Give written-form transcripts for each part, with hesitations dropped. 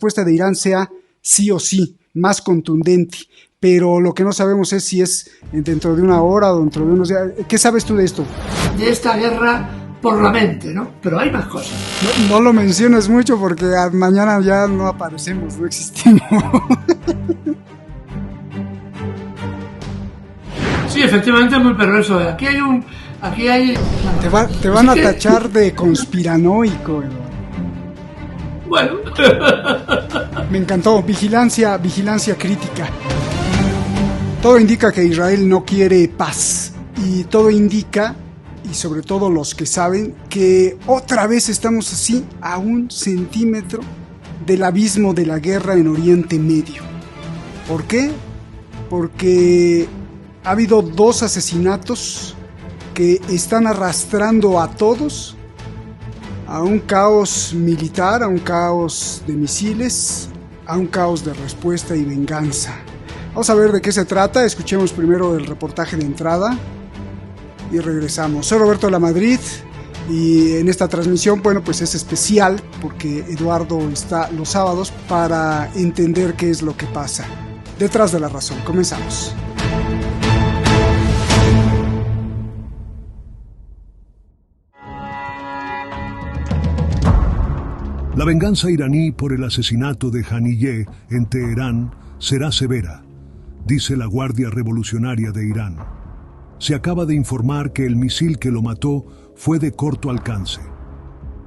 respuesta de Irán sea sí o sí, más contundente. Pero lo que no sabemos es si es dentro de una hora o dentro de unos días. ¿Qué sabes tú de esto? De esta guerra por la mente, ¿no? Pero hay más cosas. No lo menciones mucho porque mañana ya no aparecemos, no existimos. Sí, efectivamente es muy perverso. Aquí hay... Te van a tachar de conspiranoico, Eduardo. Bueno. Me encantó. Vigilancia crítica. Todo indica que Israel no quiere paz. Y todo indica, y sobre todo los que saben, que otra vez estamos así a 1 centímetro del abismo de la guerra en Oriente Medio. ¿Por qué? Porque ha habido 2 asesinatos que están arrastrando a todos a un caos militar, a un caos de misiles, a un caos de respuesta y venganza. Vamos a ver de qué se trata. Escuchemos primero el reportaje de entrada y regresamos. Soy Roberto Lamadrid y en esta transmisión, bueno, pues es especial porque Eduardo está los sábados para entender qué es lo que pasa. Detrás de la razón. Comenzamos. La venganza iraní por el asesinato de Haniyeh en Teherán será severa, dice la Guardia Revolucionaria de Irán. Se acaba de informar que el misil que lo mató fue de corto alcance.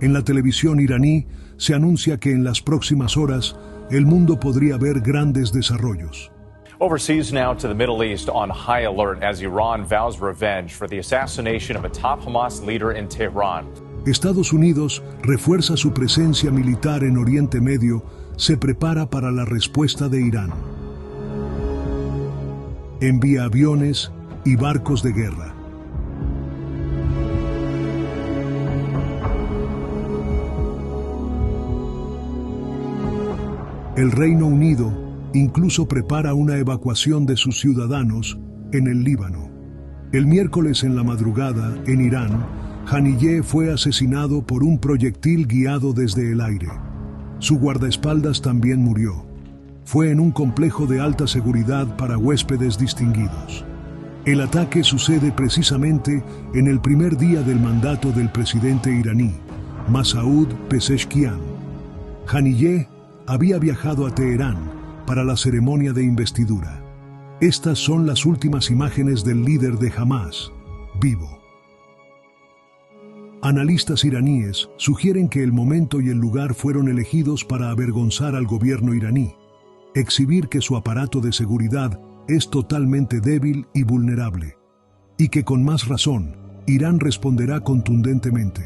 En la televisión iraní se anuncia que en las próximas horas el mundo podría ver grandes desarrollos. Overseas now to the Middle East on high alert as Iran vows revenge for the assassination of a top Hamas leader in Tehran. Estados Unidos refuerza su presencia militar en Oriente Medio, se prepara para la respuesta de Irán. Envía aviones y barcos de guerra. El Reino Unido incluso prepara una evacuación de sus ciudadanos en el Líbano. El miércoles en la madrugada, en Irán, Haniyeh fue asesinado por un proyectil guiado desde el aire. Su guardaespaldas también murió. Fue en un complejo de alta seguridad para huéspedes distinguidos. El ataque sucede precisamente en el primer día del mandato del presidente iraní, Masoud Pezeshkian. Haniyeh había viajado a Teherán para la ceremonia de investidura. Estas son las últimas imágenes del líder de Hamas, vivo. Analistas iraníes sugieren que el momento y el lugar fueron elegidos para avergonzar al gobierno iraní, exhibir que su aparato de seguridad es totalmente débil y vulnerable, y que con más razón, Irán responderá contundentemente.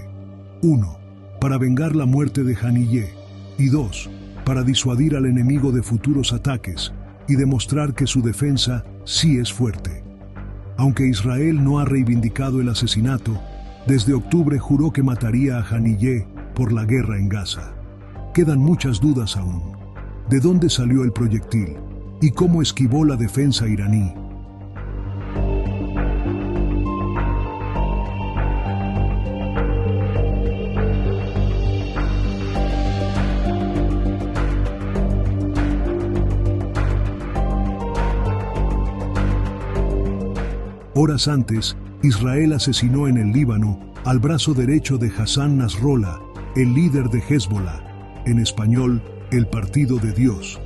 1. Para vengar la muerte de Haniyeh, y 2. Para disuadir al enemigo de futuros ataques y demostrar que su defensa sí es fuerte. Aunque Israel no ha reivindicado el asesinato, desde octubre juró que mataría a Haniyeh por la guerra en Gaza. Quedan muchas dudas aún. ¿De dónde salió el proyectil? ¿Y cómo esquivó la defensa iraní? Horas antes, Israel asesinó en el Líbano al brazo derecho de Hassan Nasrallah, el líder de Hezbollah, en español, el Partido de Dios,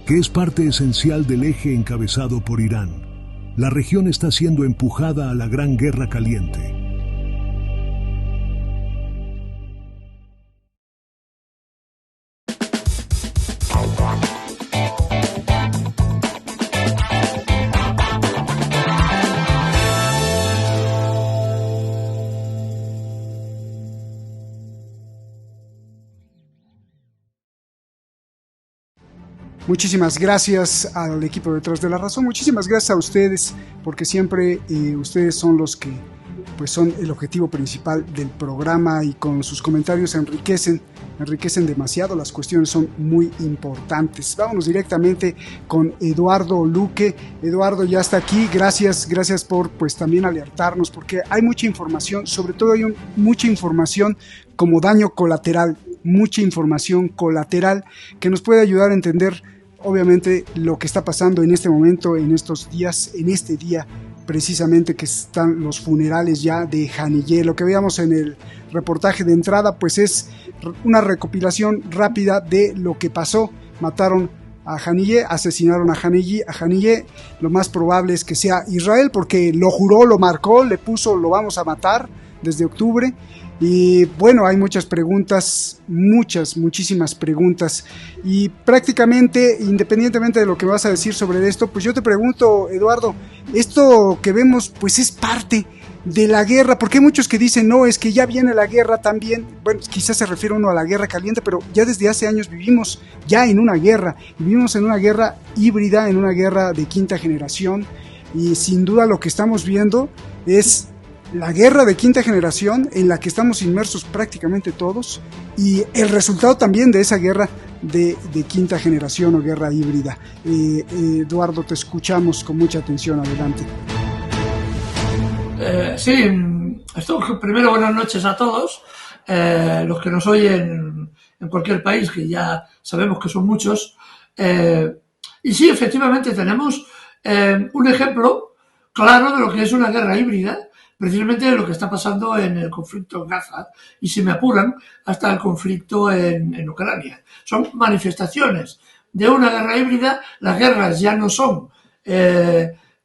que es parte esencial del eje encabezado por Irán. La región está siendo empujada a la Gran Guerra Caliente. Muchísimas gracias al equipo Detrás de la Razón, muchísimas gracias a ustedes, porque siempre ustedes son los que pues son el objetivo principal del programa y con sus comentarios enriquecen demasiado, las cuestiones son muy importantes. Vámonos directamente con Eduardo Luque. Eduardo ya está aquí, gracias por pues también alertarnos, porque hay mucha información, sobre todo hay mucha información como daño colateral. mucha información colateral que nos puede ayudar a entender obviamente lo que está pasando en este momento, en estos días, en este día precisamente que están los funerales ya de Haniyeh. Lo que veíamos en el reportaje de entrada pues es una recopilación rápida de lo que pasó. Mataron a Haniyeh, asesinaron a Haniyeh. Lo más probable es que sea Israel porque lo juró, lo marcó, le puso lo vamos a matar desde octubre. Y bueno, hay muchas preguntas, muchísimas preguntas, y prácticamente, independientemente de lo que vas a decir sobre esto, pues yo te pregunto, Eduardo, esto que vemos pues es parte de la guerra, porque hay muchos que dicen, no, es que ya viene la guerra también. Bueno, quizás se refiere uno a la guerra caliente, pero ya desde hace años vivimos ya en una guerra, vivimos en una guerra híbrida, en una guerra de quinta generación, y sin duda lo que estamos viendo es la guerra de quinta generación en la que estamos inmersos prácticamente todos, y el resultado también de esa guerra de quinta generación o guerra híbrida. Eduardo, te escuchamos con mucha atención, adelante. Sí, primero buenas noches a todos, los que nos oyen en cualquier país, que ya sabemos que son muchos, y sí, efectivamente tenemos un ejemplo claro de lo que es una guerra híbrida, precisamente de lo que está pasando en el conflicto en Gaza y, si me apuran, hasta el conflicto en Ucrania. Son manifestaciones de una guerra híbrida. Las guerras ya no son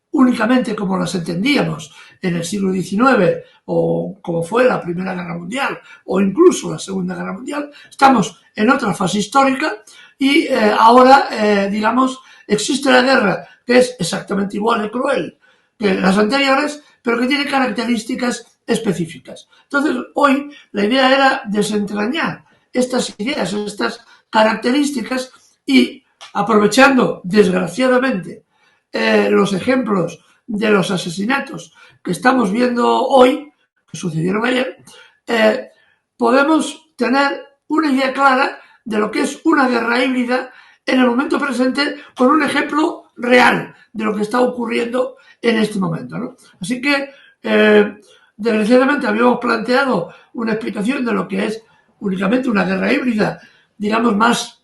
únicamente como las entendíamos en el siglo XIX o como fue la Primera Guerra Mundial o incluso la Segunda Guerra Mundial. Estamos en otra fase histórica y ahora, digamos, existe la guerra que es exactamente igual de cruel que las anteriores, pero que tiene características específicas. Entonces, hoy la idea era desentrañar estas ideas, estas características, y aprovechando, desgraciadamente, los ejemplos de los asesinatos que estamos viendo hoy, que sucedieron ayer, podemos tener una idea clara de lo que es una guerra híbrida en el momento presente, con un ejemplo real de lo que está ocurriendo en este momento, ¿no? Así que, desgraciadamente, habíamos planteado una explicación de lo que es únicamente una guerra híbrida, digamos, más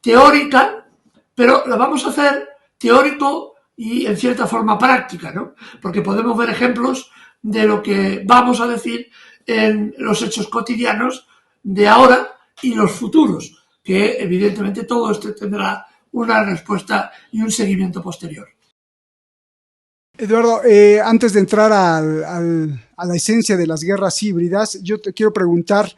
teórica, pero la vamos a hacer teórico y, en cierta forma, práctica, ¿no? Porque podemos ver ejemplos de lo que vamos a decir en los hechos cotidianos de ahora y los futuros, que evidentemente todo esto tendrá una respuesta y un seguimiento posterior. Eduardo, antes de entrar a la esencia de las guerras híbridas, yo te quiero preguntar,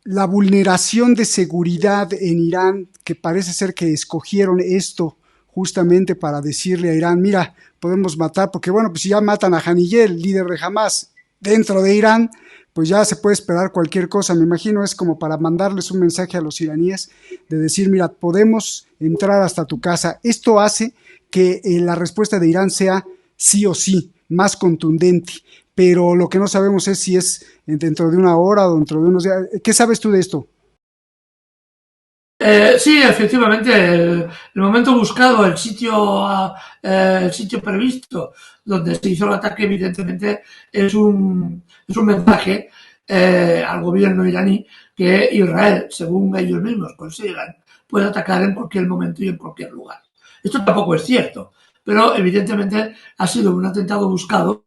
la vulneración de seguridad en Irán, que parece ser que escogieron esto justamente para decirle a Irán, mira, podemos matar, porque bueno, pues si ya matan a Haniyeh, el líder de Hamas, dentro de Irán, pues ya se puede esperar cualquier cosa. Me imagino es como para mandarles un mensaje a los iraníes de decir, mira, podemos entrar hasta tu casa. Esto hace que la respuesta de Irán sea sí o sí, más contundente, pero lo que no sabemos es si es dentro de una hora o dentro de unos días. ¿Qué sabes tú de esto? Sí, efectivamente, el momento buscado, el sitio previsto donde se hizo el ataque, evidentemente es un mensaje al gobierno iraní que Israel, según ellos mismos consideran, puede atacar en cualquier momento y en cualquier lugar. Esto tampoco es cierto, pero evidentemente ha sido un atentado buscado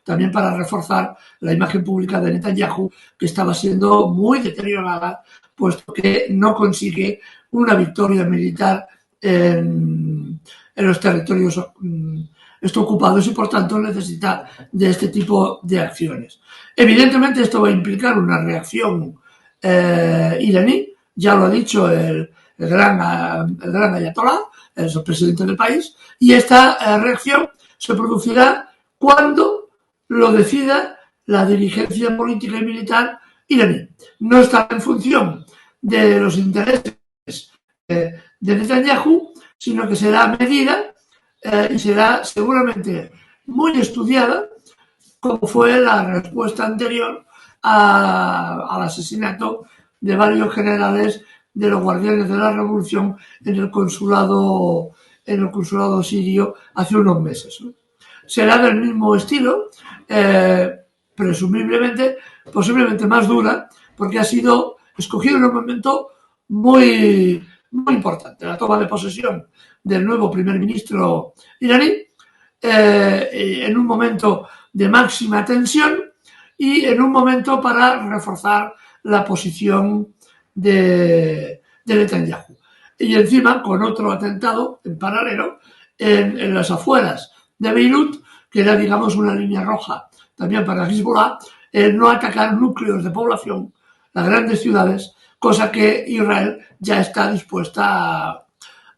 también para reforzar la imagen pública de Netanyahu, que estaba siendo muy deteriorada, puesto que no consigue una victoria militar en los territorios ocupados y, por tanto, necesita de este tipo de acciones. Evidentemente, esto va a implicar una reacción iraní, ya lo ha dicho el gran ayatolá, es el presidente del país, y esta reacción se producirá cuando lo decida la dirigencia política y militar iraní. No está en función de los intereses de Netanyahu, sino que será medida y será seguramente muy estudiada, como fue la respuesta anterior al asesinato de varios generales de los guardianes de la revolución en el consulado sirio hace unos meses, ¿no? Será del mismo estilo, presumiblemente, posiblemente más dura, porque ha sido escogido en un momento muy, muy importante, la toma de posesión del nuevo primer ministro iraní, en un momento de máxima tensión y en un momento para reforzar la posición de Netanyahu. Y encima con otro atentado en paralelo en las afueras de Beirut, que era, digamos, una línea roja también para Hezbollah, el no atacar núcleos de población, las grandes ciudades, cosa que Israel ya está dispuesta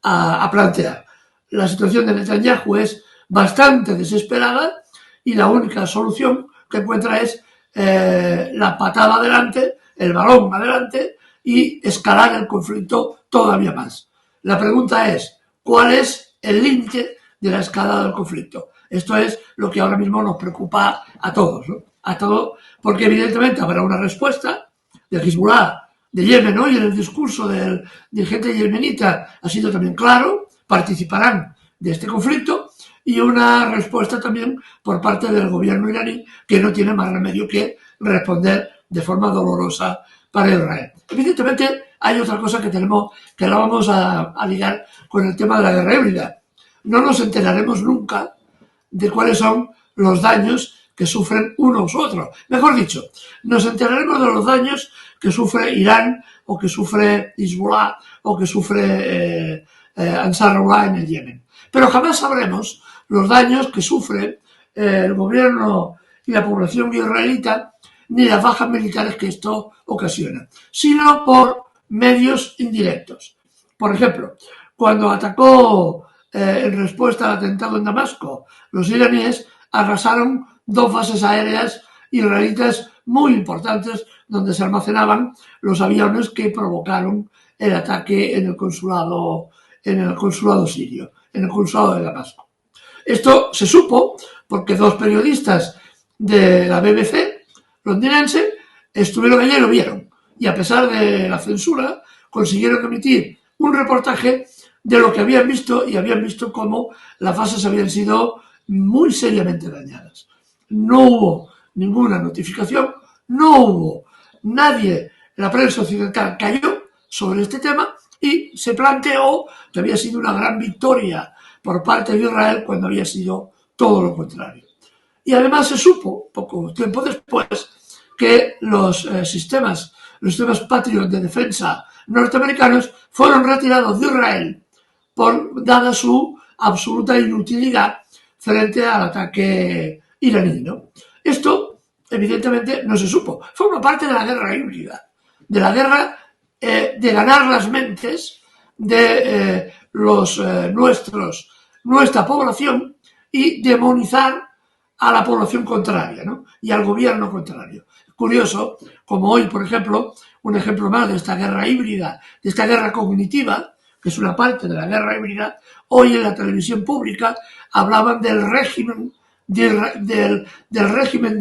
a plantear. La situación de Netanyahu es bastante desesperada y la única solución que encuentra es la patada adelante, el balón adelante y escalar el conflicto todavía más. La pregunta es, ¿cuál es el límite de la escalada del conflicto? Esto es lo que ahora mismo nos preocupa a todos, ¿no? A todos, porque evidentemente habrá una respuesta de Hezbollah de Yemen. Hoy en el discurso del dirigente yemenita ha sido también claro, participarán de este conflicto, y una respuesta también por parte del gobierno iraní, que no tiene más remedio que responder de forma dolorosa para Israel. Evidentemente hay otra cosa que la vamos a ligar con el tema de la guerra híbrida. No nos enteraremos nunca de cuáles son los daños que sufren unos u otros. Mejor dicho, nos enteraremos de los daños que sufre Irán o que sufre Hezbollah o que sufre Ansarullah en el Yemen. Pero jamás sabremos los daños que sufre el gobierno y la población israelita ni las bajas militares que esto ocasiona, sino por medios indirectos. Por ejemplo, cuando atacó en respuesta al atentado en Damasco, los iraníes arrasaron 2 bases aéreas israelitas muy importantes donde se almacenaban los aviones que provocaron el ataque en el consulado sirio, en el consulado de Damasco. Esto se supo porque 2 periodistas de la BBC londinense estuvieron allí y lo vieron. Y a pesar de la censura, consiguieron emitir un reportaje de lo que habían visto, y habían visto cómo las bases habían sido muy seriamente dañadas. No hubo ninguna notificación, no hubo nadie, la prensa occidental cayó sobre este tema y se planteó que había sido una gran victoria por parte de Israel cuando había sido todo lo contrario. Y además se supo, poco tiempo después, que los sistemas Patriot de defensa norteamericanos fueron retirados de Israel dada su absoluta inutilidad frente al ataque iraní, ¿no? Esto, evidentemente, no se supo. Forma parte de la guerra híbrida, de la guerra de ganar las mentes de nuestra población y demonizar a la población contraria, ¿no? Y al gobierno contrario. Curioso, como hoy, por ejemplo, un ejemplo más de esta guerra híbrida, de esta guerra cognitiva, que es una parte de la guerra híbrida, hoy en la televisión pública hablaban del régimen de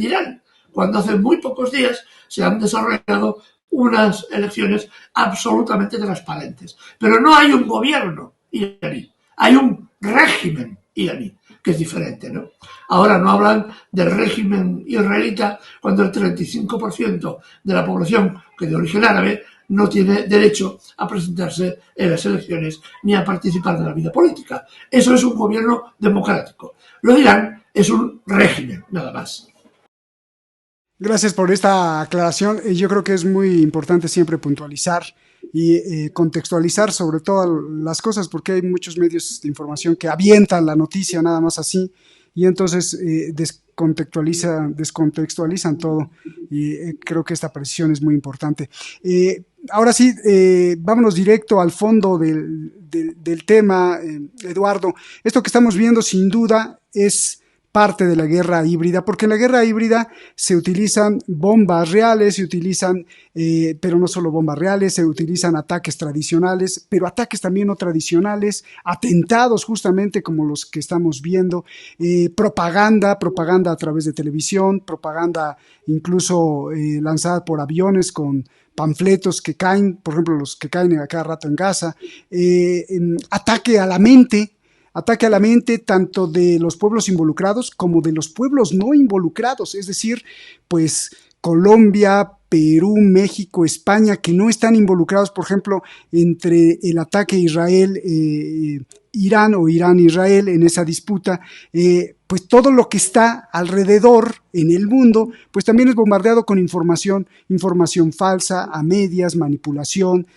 Irán, cuando hace muy pocos días se han desarrollado unas elecciones absolutamente transparentes. Pero no hay un gobierno iraní, hay un régimen iraní, que es diferente, ¿no? Ahora no hablan del régimen israelita cuando el 35% de la población, que de origen árabe, no tiene derecho a presentarse en las elecciones ni a participar de la vida política. Eso es un gobierno democrático. Lo de Irán es un régimen, nada más. Gracias por esta aclaración. Yo creo que es muy importante siempre puntualizar y contextualizar sobre todas las cosas, porque hay muchos medios de información que avientan la noticia nada más así y entonces descontextualizan todo, y creo que esta precisión es muy importante. Ahora sí, vámonos directo al fondo del tema, Eduardo. Esto que estamos viendo sin duda es parte de la guerra híbrida, porque en la guerra híbrida se utilizan bombas reales, pero no solo bombas reales, se utilizan ataques tradicionales, pero ataques también no tradicionales, atentados justamente como los que estamos viendo, propaganda a través de televisión, propaganda incluso lanzada por aviones con panfletos que caen, por ejemplo los que caen a cada rato en Gaza, ataque a la mente tanto de los pueblos involucrados como de los pueblos no involucrados, es decir, pues Colombia, Perú, México, España, que no están involucrados, por ejemplo, entre el ataque a Israel, Irán o Irán-Israel en esa disputa, pues todo lo que está alrededor en el mundo, pues también es bombardeado con información falsa, a medias, manipulación.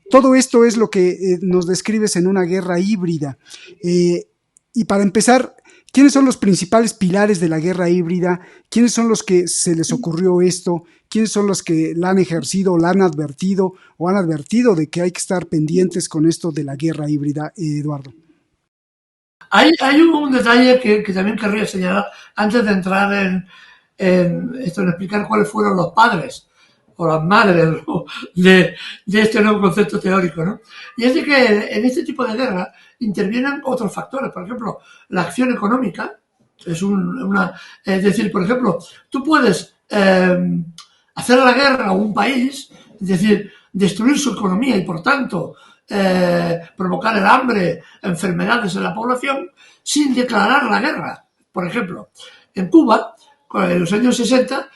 Todo esto es lo que nos describes en una guerra híbrida. Y para empezar, ¿quiénes son los principales pilares de la guerra híbrida? ¿Quiénes son los que se les ocurrió esto? ¿Quiénes son los que la han ejercido, la han advertido o han advertido de que hay que estar pendientes con esto de la guerra híbrida, Eduardo? Hay un detalle que también querría señalar antes de entrar en explicar cuáles fueron los padres o las madres de este nuevo concepto teórico, ¿no? Y es de que en este tipo de guerra intervienen otros factores. Por ejemplo, la acción económica es decir, por ejemplo, tú puedes hacer la guerra a un país, es decir, destruir su economía y por tanto provocar el hambre, enfermedades en la población, sin declarar la guerra. Por ejemplo, en Cuba, en los años 60,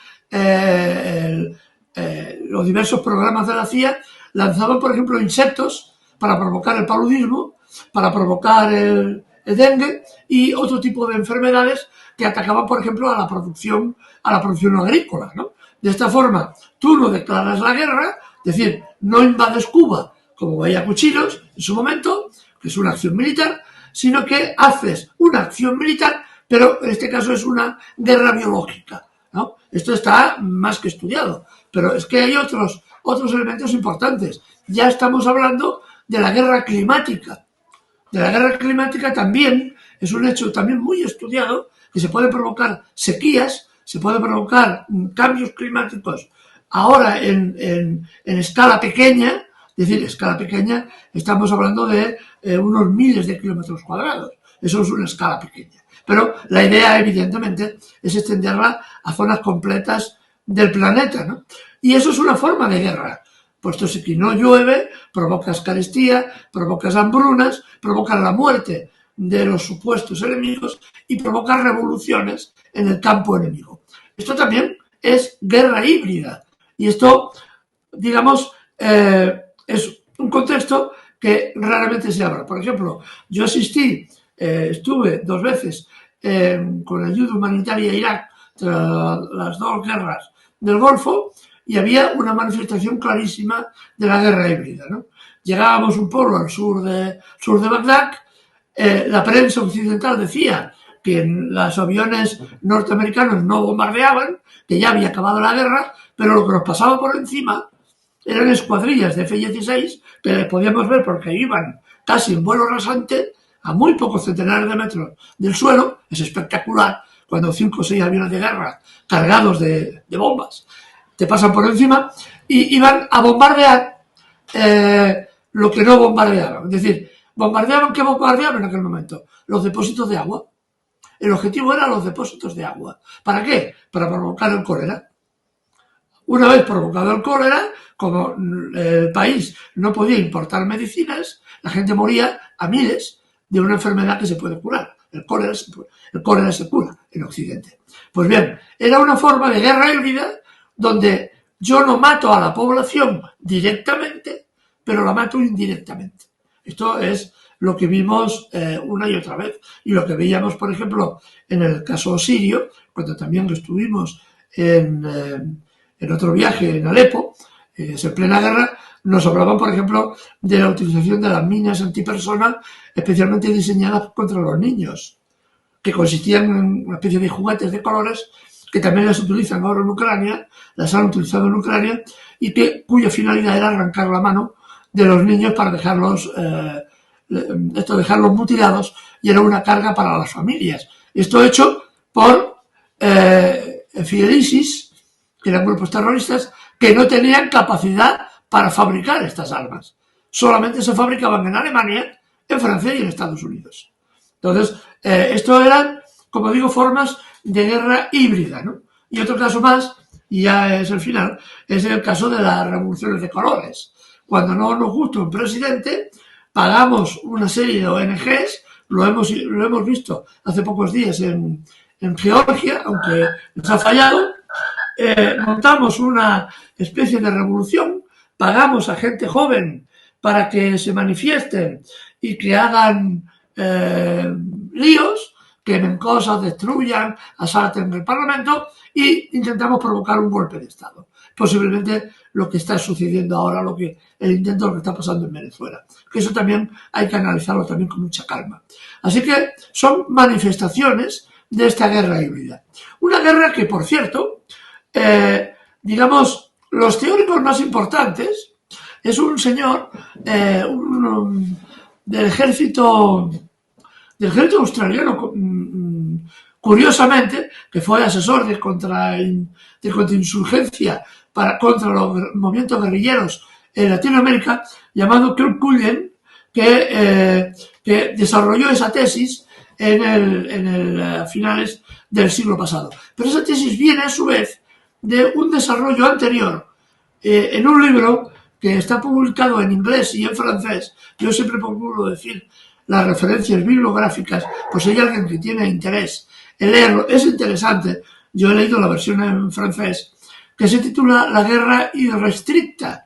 los diversos programas de la CIA lanzaban, por ejemplo, insectos para provocar el paludismo, para provocar el dengue y otro tipo de enfermedades que atacaban, por ejemplo, a la producción agrícola, ¿no? De esta forma, tú no declaras la guerra, es decir, no invades Cuba como veía cuchillos en su momento, que es una acción militar, sino que haces una acción militar, pero en este caso es una guerra biológica, ¿no? Esto está más que estudiado, pero es que hay otros elementos importantes. Ya estamos hablando de la guerra climática. De la guerra climática también es un hecho también muy estudiado, que se puede provocar sequías, se puede provocar cambios climáticos ahora en escala pequeña. Es decir, escala pequeña, estamos hablando de unos miles de kilómetros cuadrados. Eso es una escala pequeña. Pero la idea, evidentemente, es extenderla a zonas completas del planeta, ¿no? Y eso es una forma de guerra. Puesto que no llueve, provocas carestía, provocas hambrunas, provocas la muerte de los supuestos enemigos y provocas revoluciones en el campo enemigo. Esto también es guerra híbrida. Y esto, digamos, es un contexto que raramente se habla. Por ejemplo, yo estuve 2 veces con ayuda humanitaria a Irak tras las 2 guerras del Golfo y había una manifestación clarísima de la guerra híbrida, ¿no? Llegábamos un pueblo al sur de Bagdad, la prensa occidental decía que los aviones norteamericanos no bombardeaban, que ya había acabado la guerra, pero lo que nos pasaba por encima eran escuadrillas de F-16 que les podíamos ver porque iban casi en vuelo rasante a muy pocos centenares de metros del suelo. Es espectacular cuando 5 o 6 aviones de guerra cargados de bombas te pasan por encima y iban a bombardear lo que no bombardeaban. Es decir, ¿qué bombardeaban en aquel momento? Los depósitos de agua. El objetivo era los depósitos de agua. ¿Para qué? Para provocar el cólera. Una vez provocado el cólera, como el país no podía importar medicinas, la gente moría a miles de una enfermedad que se puede curar. El cólera se cura en Occidente. Pues bien, era una forma de guerra híbrida donde yo no mato a la población directamente, pero la mato indirectamente. Esto es lo que vimos una y otra vez. Y lo que veíamos, por ejemplo, en el caso sirio, cuando también estuvimos en otro viaje en Alepo, en plena guerra, nos hablaban, por ejemplo, de la utilización de las minas antipersona especialmente diseñadas contra los niños, que consistían en una especie de juguetes de colores que también las utilizan ahora en Ucrania, las han utilizado en Ucrania, y cuya finalidad era arrancar la mano de los niños para dejarlos mutilados, y era una carga para las familias. Esto hecho por Fidelisis, que eran grupos terroristas que no tenían capacidad para fabricar estas armas. Solamente se fabricaban en Alemania, en Francia y en Estados Unidos. Entonces, esto eran, como digo, formas de guerra híbrida, ¿no? Y otro caso más, y ya es el final, es el caso de las revoluciones de colores. Cuando no nos gusta un presidente, pagamos una serie de ONGs, lo hemos visto hace pocos días en Georgia, aunque nos ha fallado, montamos una especie de revolución, pagamos a gente joven para que se manifiesten y que hagan líos, quemen cosas, destruyan, asalten el Parlamento y intentamos provocar un golpe de Estado. Posiblemente lo que está sucediendo ahora, el intento de lo que está pasando en Venezuela. Que eso también hay que analizarlo también con mucha calma. Así que son manifestaciones de esta guerra híbrida. Una guerra que, por cierto, digamos, los teóricos más importantes es un señor del ejército australiano, curiosamente, que fue asesor de contrainsurgencia contra los movimientos guerrilleros en Latinoamérica, llamado Kirk Cullen, que desarrolló esa tesis a finales del siglo pasado. Pero esa tesis viene, a su vez, de un desarrollo anterior en un libro que está publicado en inglés y en francés. Yo siempre procuro decir las referencias bibliográficas, pues si hay alguien que tiene interés en leerlo, es interesante. Yo he leído la versión en francés, que se titula La guerra irrestricta.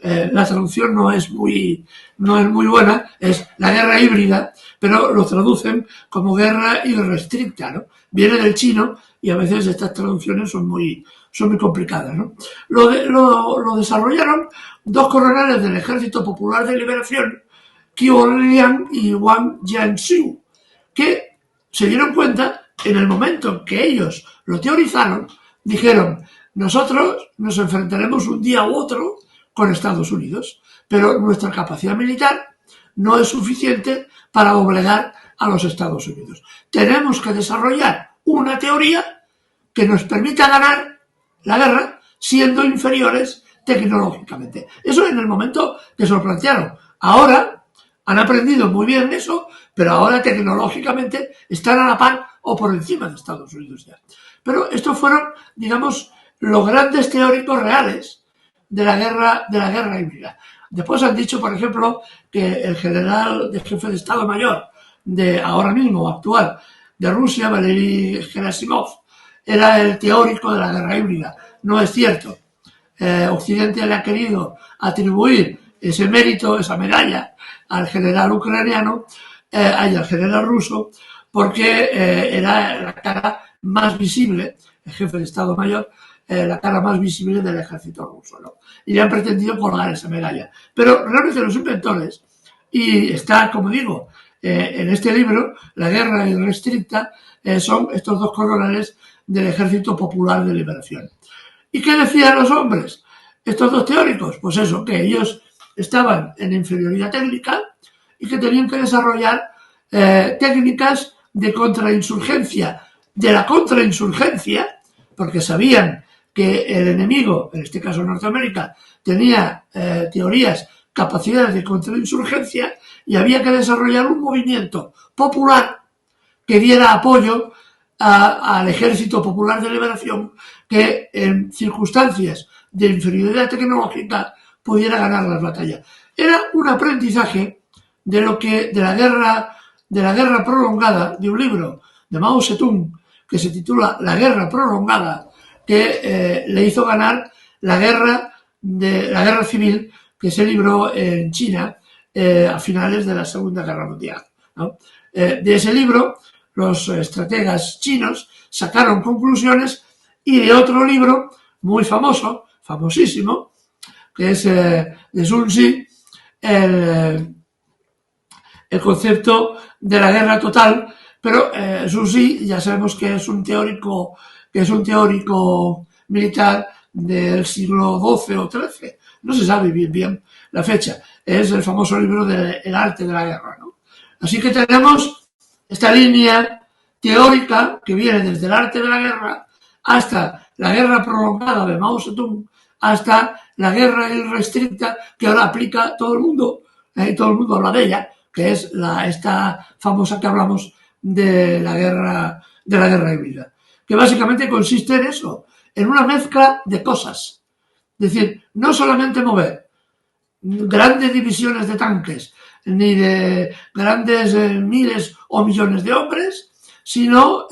La traducción no es muy buena, es la guerra híbrida, pero lo traducen como guerra irrestricta, ¿no? Viene del chino y a veces estas traducciones son muy complicadas, ¿no? Lo desarrollaron dos coroneles del Ejército Popular de Liberación, Qiu Liang y Wang Jianxiu, que se dieron cuenta en el momento en que ellos lo teorizaron, dijeron: nosotros nos enfrentaremos un día u otro con Estados Unidos, pero nuestra capacidad militar no es suficiente para doblegar a los Estados Unidos. Tenemos que desarrollar una teoría que nos permita ganar la guerra siendo inferiores tecnológicamente. Eso en el momento que se lo plantearon. Ahora han aprendido muy bien eso, pero ahora tecnológicamente están a la par o por encima de Estados Unidos ya. Pero estos fueron, digamos, los grandes teóricos reales de la guerra híbrida. Después han dicho, por ejemplo, que el general de jefe de Estado Mayor de ahora mismo, actual, de Rusia, Valery Gerasimov, era el teórico de la guerra híbrida. No es cierto. Occidente le ha querido atribuir ese mérito, esa medalla, al general ucraniano, al general ruso, porque era la cara más visible, el jefe de Estado Mayor, la cara más visible del ejército ruso, ¿no? Y le han pretendido colgar esa medalla. Pero realmente los inventores, y está, como digo, en este libro, La guerra irrestricta, son estos dos coroneles del Ejército Popular de Liberación. ¿Y qué decían los hombres? Estos dos teóricos, pues eso, que ellos estaban en inferioridad técnica y que tenían que desarrollar técnicas de contrainsurgencia, de la contrainsurgencia, porque sabían que el enemigo, en este caso Norteamérica, tenía teorías, capacidades de contrainsurgencia y había que desarrollar un movimiento popular que diera apoyo al Ejército Popular de Liberación, que en circunstancias de inferioridad tecnológica pudiera ganar las batallas. Era un aprendizaje de la guerra prolongada, de un libro de Mao Zedong que se titula La guerra prolongada, que le hizo ganar la guerra civil que se libró en China a finales de la Segunda Guerra Mundial, ¿no? De ese libro los estrategas chinos sacaron conclusiones, y de otro libro muy famosísimo, que es de Sun Tzu, el concepto de la guerra total. Pero Sun Tzu ya sabemos que es un teórico militar del siglo XII o XIII. No se sabe bien la fecha. Es el famoso libro de El arte de la guerra, ¿no? Así que tenemos esta línea teórica que viene desde el arte de la guerra hasta la guerra prolongada de Mao Zedong, hasta la guerra irrestricta que ahora aplica todo el mundo, y todo el mundo habla de ella, que es esta famosa que hablamos de la guerra híbrida, que básicamente consiste en eso, en una mezcla de cosas. Es decir, no solamente mover grandes divisiones de tanques, ni de grandes miles o millones de hombres, sino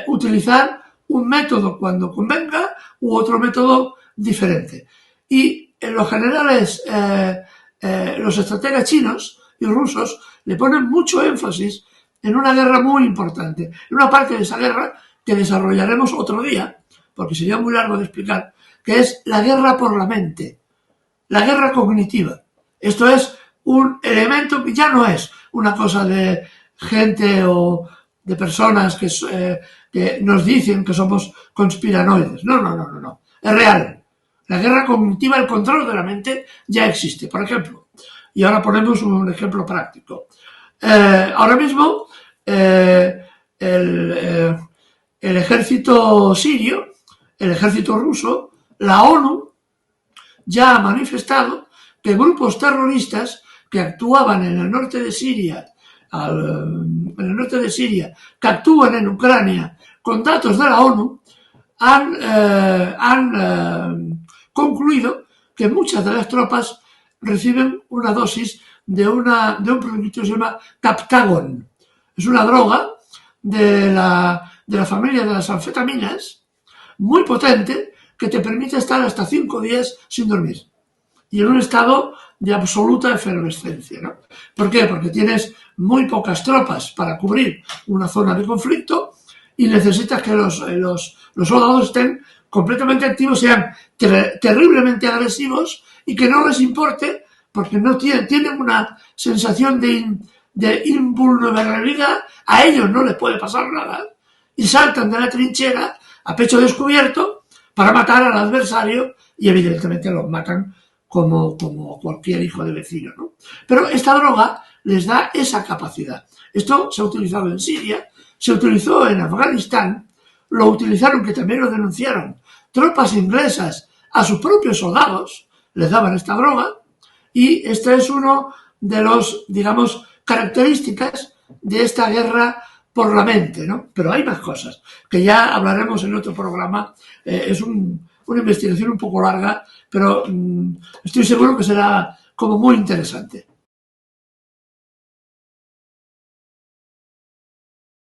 utilizar un método cuando convenga u otro método diferente. Y en lo general los estrategas chinos y rusos le ponen mucho énfasis en una guerra muy importante, en una parte de esa guerra que desarrollaremos otro día, porque sería muy largo de explicar, que es la guerra por la mente, la guerra cognitiva. Esto es un elemento que ya no es una cosa de gente o de personas que nos dicen que somos conspiranoides. No. Es real. La guerra cognitiva, el control de la mente, ya existe. Por ejemplo, y ahora ponemos un ejemplo práctico. Ahora mismo, el ejército sirio, el ejército ruso, la ONU, ya ha manifestado que grupos terroristas que actuaban en el norte de Siria, que actúan en Ucrania con datos de la ONU, han concluido que muchas de las tropas reciben una dosis de un producto que se llama Captagon. Es una droga de la familia de las anfetaminas, muy potente, que te permite estar hasta 5 días sin dormir y en un estado de absoluta efervescencia, ¿no? ¿Por qué? Porque tienes muy pocas tropas para cubrir una zona de conflicto y necesitas que los soldados estén completamente activos, sean terriblemente agresivos y que no les importe, porque no tienen una sensación de invulnerabilidad, a ellos no les puede pasar nada, y saltan de la trinchera a pecho descubierto para matar al adversario y evidentemente los matan como cualquier hijo de vecino, ¿no? Pero esta droga les da esa capacidad. Esto se ha utilizado en Siria, se utilizó en Afganistán, lo utilizaron, que también lo denunciaron, tropas inglesas a sus propios soldados, les daban esta droga, y este es uno de los, digamos, características de esta guerra por la mente, ¿no? Pero hay más cosas, que ya hablaremos en otro programa. Es una investigación un poco larga, pero estoy seguro que será como muy interesante.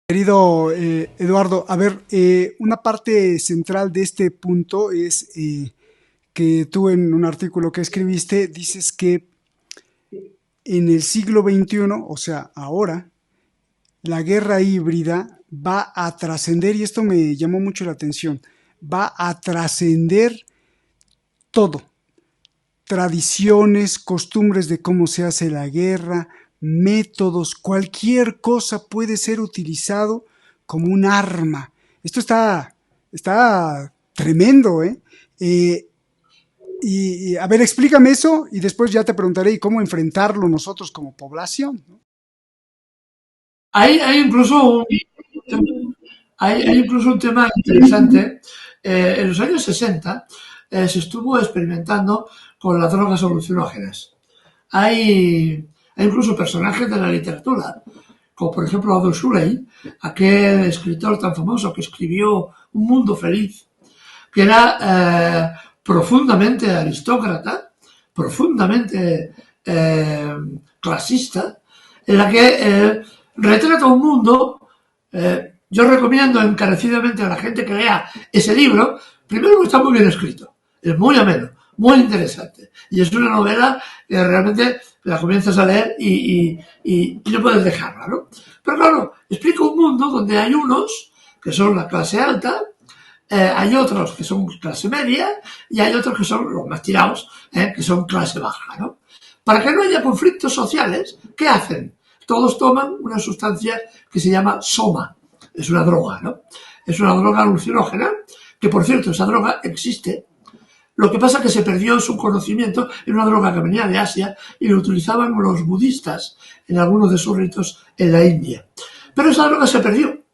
Querido Eduardo, a ver, una parte central de este punto es que tú en un artículo que escribiste dices que en el siglo XXI, o sea, ahora, la guerra híbrida va a trascender, y esto me llamó mucho la atención, va a trascender todo. Tradiciones, costumbres de cómo se hace la guerra, métodos, cualquier cosa puede ser utilizado como un arma. Esto está tremendo, ¿eh? Y a ver, explícame eso y después ya te preguntaré y cómo enfrentarlo nosotros como población, ¿no? Hay incluso un tema interesante. En los años 60 se estuvo experimentando con las drogas alucinógenas. Hay incluso personajes de la literatura, como por ejemplo Aldous Huxley, aquel escritor tan famoso que escribió Un mundo feliz, que era profundamente aristócrata, profundamente clasista, en la que retrata un mundo. Yo recomiendo encarecidamente a la gente que lea ese libro, primero que está muy bien escrito, es muy ameno, muy interesante, y es una novela que realmente la comienzas a leer y no puedes dejarla, ¿no? Pero claro, explica un mundo donde hay unos que son la clase alta, hay otros que son clase media y hay otros que son los más tirados, que son clase baja, ¿no? Para que no haya conflictos sociales, ¿qué hacen? Todos toman una sustancia que se llama soma. Es una droga, ¿no? Es una droga alucinógena, que por cierto, esa droga existe. Lo que pasa es que se perdió su conocimiento. Era una droga que venía de Asia y lo utilizaban los budistas en algunos de sus ritos en la India. Pero esa droga se perdió.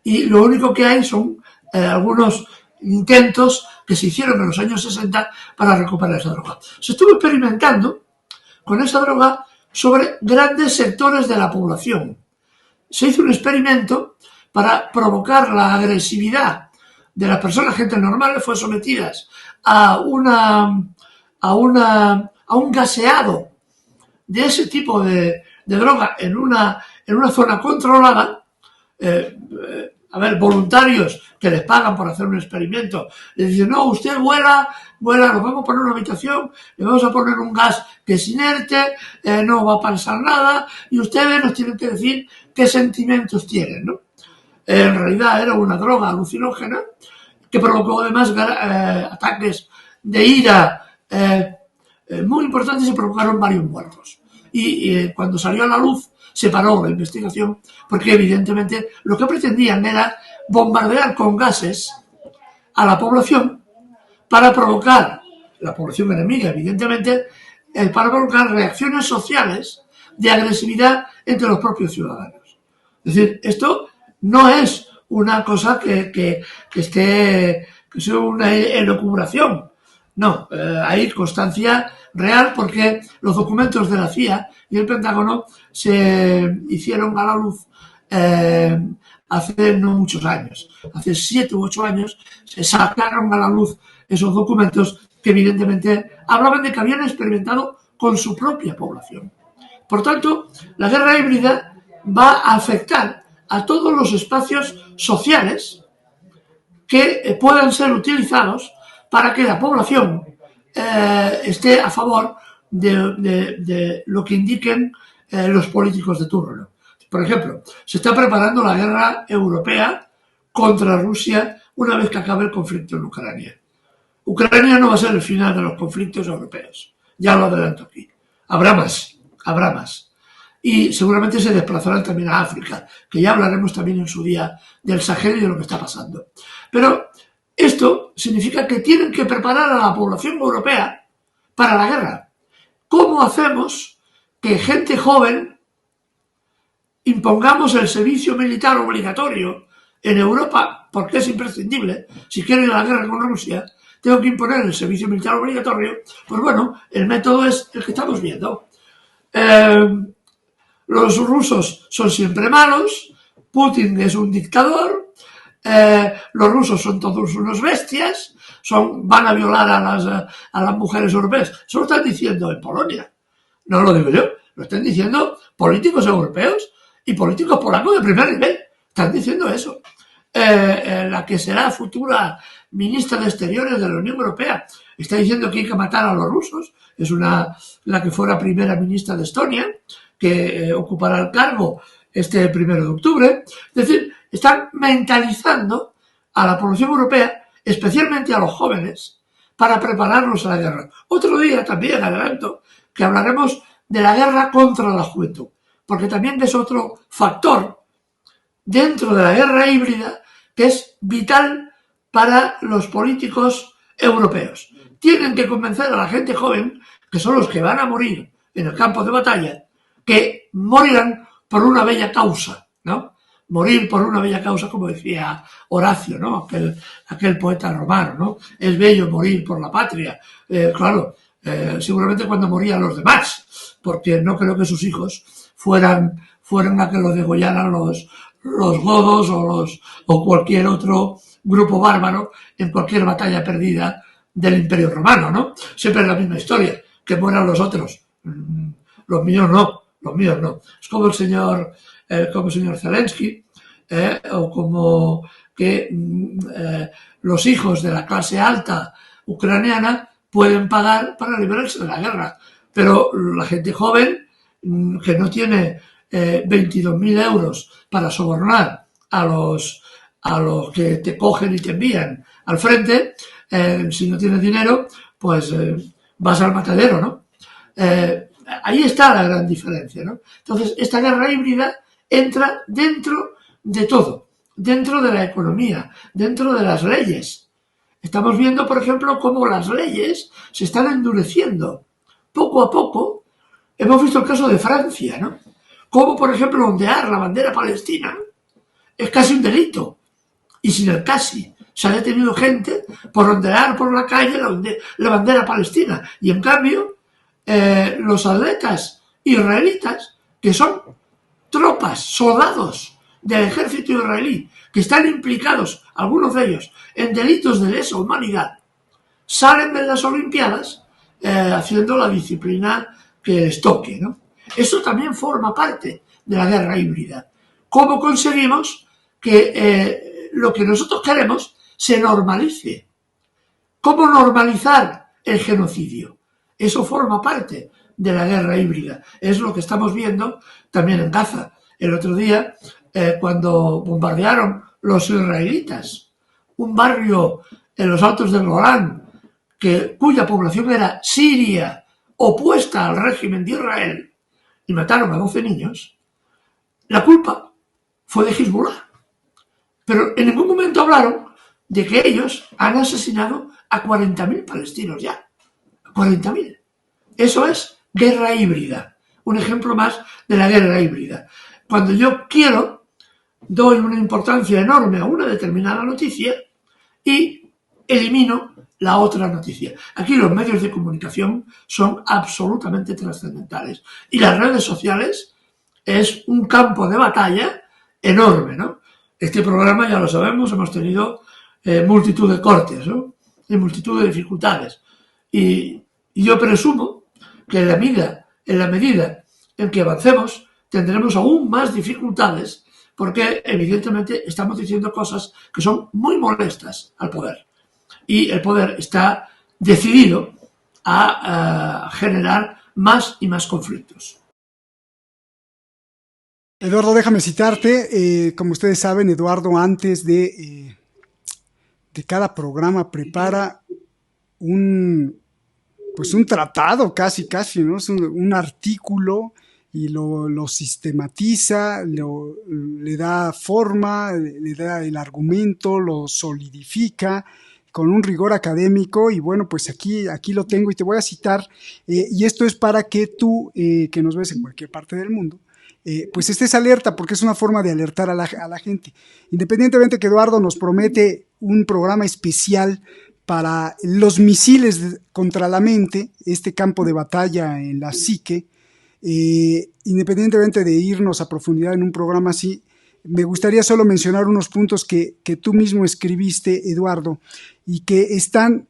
Y lo único que hay son algunos intentos que se hicieron en los años 60 para recuperar esa droga. Se estuvo experimentando con esa droga sobre grandes sectores de la población. Se hizo un experimento para provocar la agresividad de las personas, gente normal, fue sometidas a un gaseado de ese tipo de droga en una zona controlada, voluntarios que les pagan por hacer un experimento. Les dicen, no, usted vuela, nos vamos a poner una habitación, le vamos a poner un gas que es inerte, no va a pasar nada, y ustedes nos tienen que decir qué sentimientos tienen, ¿no? En realidad era una droga alucinógena que provocó además ataques de ira muy importantes y provocaron varios muertos. Y cuando salió a la luz se paró la investigación porque evidentemente lo que pretendían era bombardear con gases a la población para provocar, la población enemiga evidentemente, para provocar reacciones sociales de agresividad entre los propios ciudadanos. Es decir, esto no es una cosa que sea una elucubración. No, hay constancia real porque los documentos de la CIA y el Pentágono se hicieron a la luz hace no muchos años. Hace 7 u 8 años se sacaron a la luz esos documentos que evidentemente hablaban de que habían experimentado con su propia población. Por tanto, la guerra híbrida va a afectar a todos los espacios sociales que puedan ser utilizados para que la población esté a favor de lo que indiquen los políticos de turno. Por ejemplo, se está preparando la guerra europea contra Rusia una vez que acabe el conflicto en Ucrania. Ucrania no va a ser el final de los conflictos europeos. Ya lo adelanto aquí. Habrá más. Y seguramente se desplazarán también a África, que ya hablaremos también en su día del Sahel y de lo que está pasando. Pero esto significa que tienen que preparar a la población europea para la guerra. ¿Cómo hacemos que gente joven impongamos el servicio militar obligatorio en Europa? Porque es imprescindible. Si quiero ir a la guerra con Rusia, tengo que imponer el servicio militar obligatorio. Pues bueno, el método es el que estamos viendo. Los rusos son siempre malos, Putin es un dictador, los rusos son todos unos bestias, van a violar a las mujeres europeas. Eso lo están diciendo en Polonia. No lo digo yo, lo están diciendo políticos europeos y políticos polacos de primer nivel. Están diciendo eso. La que será futura ministra de Exteriores de la Unión Europea está diciendo que hay que matar a los rusos. Es la que fuera primera ministra de Estonia, que ocupará el cargo este 1 de octubre. Es decir, están mentalizando a la población europea, especialmente a los jóvenes, para prepararlos a la guerra. Otro día también, adelanto, que hablaremos de la guerra contra la juventud, porque también es otro factor dentro de la guerra híbrida que es vital para los políticos europeos. Tienen que convencer a la gente joven, que son los que van a morir en el campo de batalla, que morirán por una bella causa, ¿no? Morir por una bella causa, como decía Horacio, ¿no? Aquel poeta romano, ¿no? Es bello morir por la patria. Seguramente cuando morían los demás, porque no creo que sus hijos fueran a que los degollaran los godos o cualquier otro grupo bárbaro en cualquier batalla perdida del Imperio Romano, ¿no? Siempre es la misma historia, que mueran los otros. Los míos no. Es como el señor Zelensky, o como que los hijos de la clase alta ucraniana pueden pagar para librarse de la guerra. Pero la gente joven, que no tiene 22.000 euros para sobornar a los que te cogen y te envían al frente, si no tienes dinero, pues vas al matadero, ¿no? Ahí está la gran diferencia, ¿no? Entonces, esta guerra híbrida entra dentro de todo, dentro de la economía, dentro de las leyes. Estamos viendo, por ejemplo, cómo las leyes se están endureciendo. Poco a poco, hemos visto el caso de Francia, ¿no? Como, por ejemplo, ondear la bandera palestina es casi un delito. Y sin el casi, se ha detenido gente por ondear por la calle la bandera palestina. Y en cambio, los atletas israelitas, que son tropas, soldados del ejército israelí, que están implicados, algunos de ellos, en delitos de lesa humanidad, salen de las Olimpiadas haciendo la disciplina que les toque, ¿no? Eso también forma parte de la guerra híbrida. ¿Cómo conseguimos que lo que nosotros queremos se normalice. ¿Cómo normalizar el genocidio? Eso forma parte de la guerra híbrida. Es lo que estamos viendo también en Gaza. El otro día, cuando bombardearon los israelitas un barrio en los altos del Golán, cuya población era siria, opuesta al régimen de Israel, y mataron a 12 niños, la culpa fue de Hezbollah. Pero en ningún momento hablaron de que ellos han asesinado a 40.000 palestinos ya. 40.000. Eso es guerra híbrida. Un ejemplo más de la guerra híbrida. Cuando yo quiero, doy una importancia enorme a una determinada noticia y elimino la otra noticia. Aquí los medios de comunicación son absolutamente trascendentales. Y las redes sociales es un campo de batalla enorme, ¿no? Este programa, ya lo sabemos, hemos tenido multitud de cortes, ¿no? Y multitud de dificultades. Y yo presumo que en la medida en que avancemos, tendremos aún más dificultades, porque evidentemente estamos diciendo cosas que son muy molestas al poder. Y el poder está decidido a generar más y más conflictos. Eduardo, déjame citarte. Como ustedes saben, Eduardo antes de cada programa prepara un tratado casi, ¿no? Es un artículo y lo sistematiza, le da forma, le da el argumento, lo solidifica con un rigor académico. Y bueno, pues aquí lo tengo y te voy a citar, y esto es para que tú, que nos ves en cualquier parte del mundo, pues estés alerta, porque es una forma de alertar a la gente. Independientemente que Eduardo nos promete un programa especial para los misiles contra la mente, este campo de batalla en la psique, independientemente de irnos a profundidad en un programa así, me gustaría solo mencionar unos puntos que tú mismo escribiste, Eduardo, y que están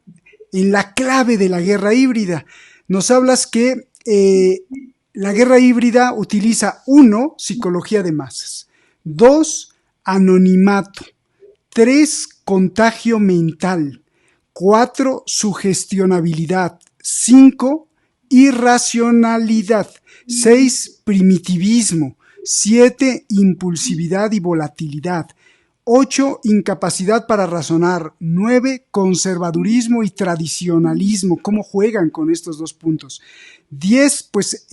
en la clave de la guerra híbrida. Nos hablas que la guerra híbrida utiliza 1, psicología de masas, 2, anonimato, 3, contagio mental, 4, sugestionabilidad, 5, irracionalidad, 6, primitivismo, 7, impulsividad y volatilidad, 8, incapacidad para razonar, 9, conservadurismo y tradicionalismo. ¿Cómo juegan con estos 2 puntos? 10, pues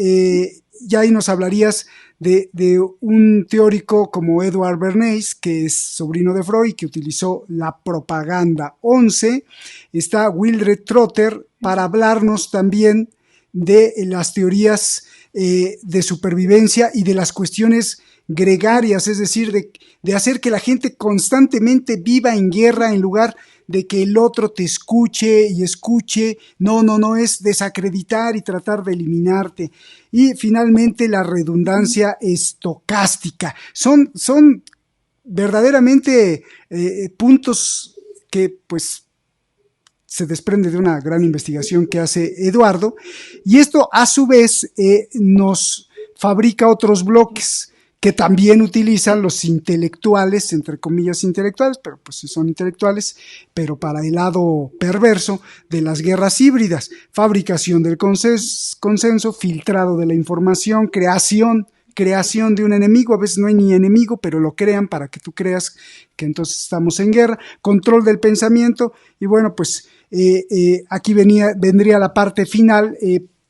ya ahí nos hablarías de un teórico como Edward Bernays, que es sobrino de Freud, que utilizó la propaganda. 11, está Wildred Trotter para hablarnos también de las teorías de supervivencia y de las cuestiones gregarias, es decir, de hacer que la gente constantemente viva en guerra en lugar de que el otro te escuche y escuche. No, es desacreditar y tratar de eliminarte. Y finalmente la redundancia estocástica. Son verdaderamente puntos que pues se desprende de una gran investigación que hace Eduardo, y esto a su vez nos fabrica otros bloques que también utilizan los intelectuales, entre comillas intelectuales, pero pues son intelectuales, pero para el lado perverso de las guerras híbridas: fabricación del consenso, filtrado de la información, creación de un enemigo. A veces no hay ni enemigo, pero lo crean para que tú creas que entonces estamos en guerra, control del pensamiento. Y bueno, pues aquí vendría la parte final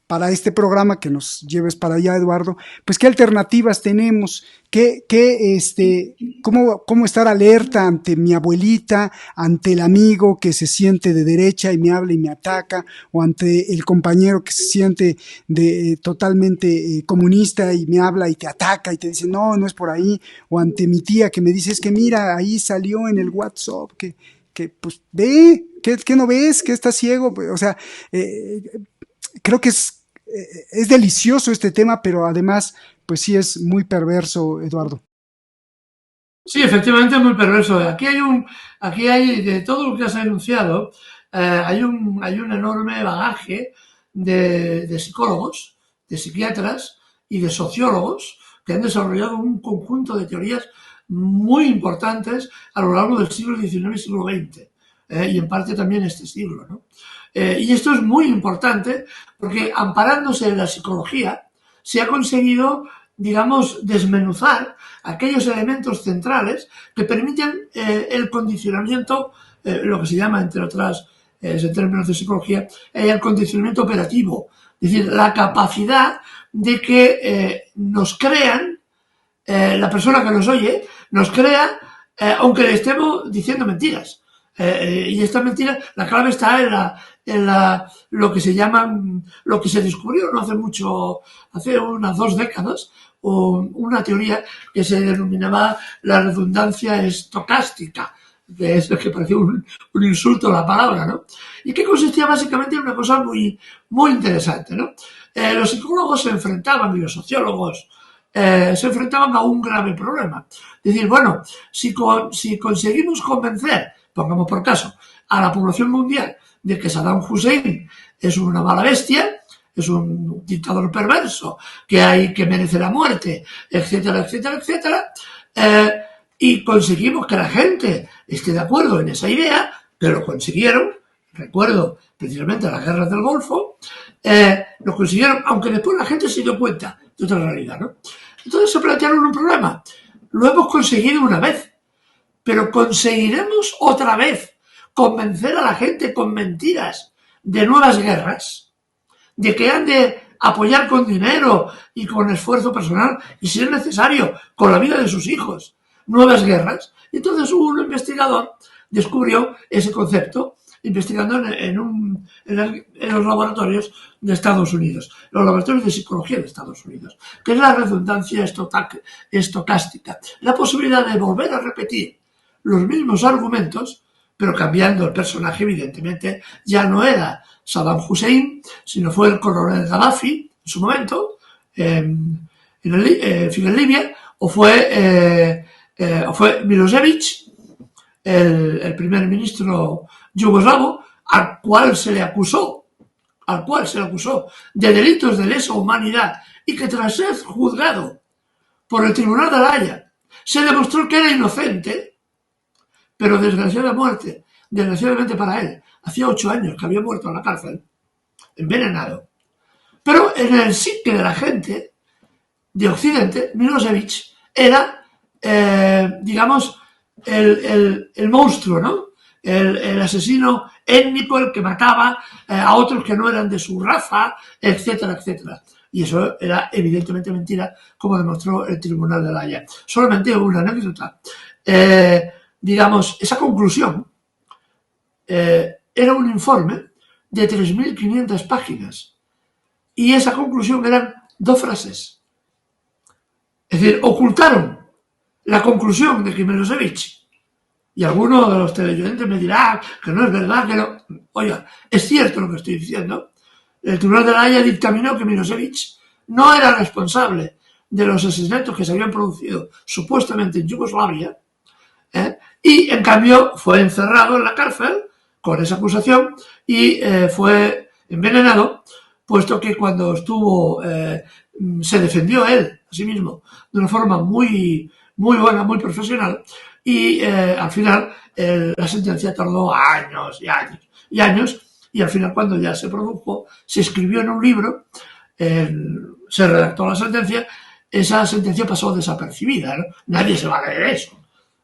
para este programa, que nos lleves para allá, Eduardo. Pues qué alternativas tenemos, cómo estar alerta ante mi abuelita, ante el amigo que se siente de derecha y me habla y me ataca, o ante el compañero que se siente totalmente comunista y me habla y te ataca y te dice no es por ahí, o ante mi tía que me dice es que mira, ahí salió en el WhatsApp que pues ve, ¿qué no ves? ¿Que estás ciego? O sea, creo que es delicioso este tema, pero además, pues sí es muy perverso, Eduardo. Sí, efectivamente es muy perverso. Aquí hay de todo lo que has anunciado, hay un enorme bagaje de psicólogos, de psiquiatras y de sociólogos que han desarrollado un conjunto de teorías muy importantes a lo largo del siglo XIX y siglo XX, y en parte también este siglo, ¿no? Y esto es muy importante porque, amparándose en la psicología, se ha conseguido, digamos, desmenuzar aquellos elementos centrales que permiten el condicionamiento, lo que se llama, entre otras, en términos de psicología, el condicionamiento operativo, es decir, la capacidad de que nos crean, la persona que nos oye, nos crea, aunque le estemos diciendo mentiras. Y esta mentira, la clave está en lo que se llaman, lo que se descubrió no hace mucho, hace unas 2 décadas, una teoría que se denominaba la redundancia estocástica, que es lo que parecía un insulto a la palabra, ¿no? Y que consistía básicamente en una cosa muy, muy interesante, ¿no? Los psicólogos se enfrentaban, y los sociólogos se enfrentaban a un grave problema. Es decir, bueno, si conseguimos convencer, pongamos por caso, a la población mundial de que Saddam Hussein es una mala bestia, es un dictador perverso, que merece la muerte, etcétera, etcétera, etcétera, y conseguimos que la gente esté de acuerdo en esa idea, que lo consiguieron, recuerdo precisamente las guerras del Golfo, lo consiguieron, aunque después la gente se dio cuenta de otra realidad, ¿no? Entonces se plantearon un problema. Lo hemos conseguido una vez, pero ¿conseguiremos otra vez convencer a la gente con mentiras de nuevas guerras? De que han de apoyar con dinero y con esfuerzo personal, y si es necesario, con la vida de sus hijos, nuevas guerras. Entonces un investigador descubrió ese concepto investigando en los laboratorios de Estados Unidos, los laboratorios de psicología de Estados Unidos, que es la redundancia estocástica, la posibilidad de volver a repetir los mismos argumentos, pero cambiando el personaje. Evidentemente ya no era Saddam Hussein, sino fue el coronel Gaddafi en su momento, en Libia, o fue Milosevic, el primer ministro yugoslavo, al cual se le acusó de delitos de lesa humanidad, y que tras ser juzgado por el Tribunal de La Haya se demostró que era inocente, pero desgraciadamente para él, hacía 8 años que había muerto en la cárcel, envenenado. Pero en el psique de la gente de Occidente, Milosevic era, digamos, el monstruo, ¿no? El asesino étnico, el que mataba a otros que no eran de su raza, etcétera, etcétera. Y eso era evidentemente mentira, como demostró el Tribunal de La Haya. Solamente una anécdota. Digamos, esa conclusión era un informe de 3.500 páginas. Y esa conclusión eran 2 frases. Es decir, ocultaron la conclusión de Milosevic. Y alguno de los televidentes me dirá que no es verdad, que no. Oiga, es cierto lo que estoy diciendo. El Tribunal de La Haya dictaminó que Milosevic no era responsable de los asesinatos que se habían producido supuestamente en Yugoslavia, y en cambio fue encerrado en la cárcel con esa acusación y fue envenenado, puesto que cuando estuvo, se defendió él a sí mismo de una forma muy, muy buena, muy profesional, y al final la sentencia tardó años y años y años, y al final, cuando ya se produjo, se escribió en un libro, se redactó la sentencia. Esa sentencia pasó desapercibida, ¿no? Nadie se va a leer eso,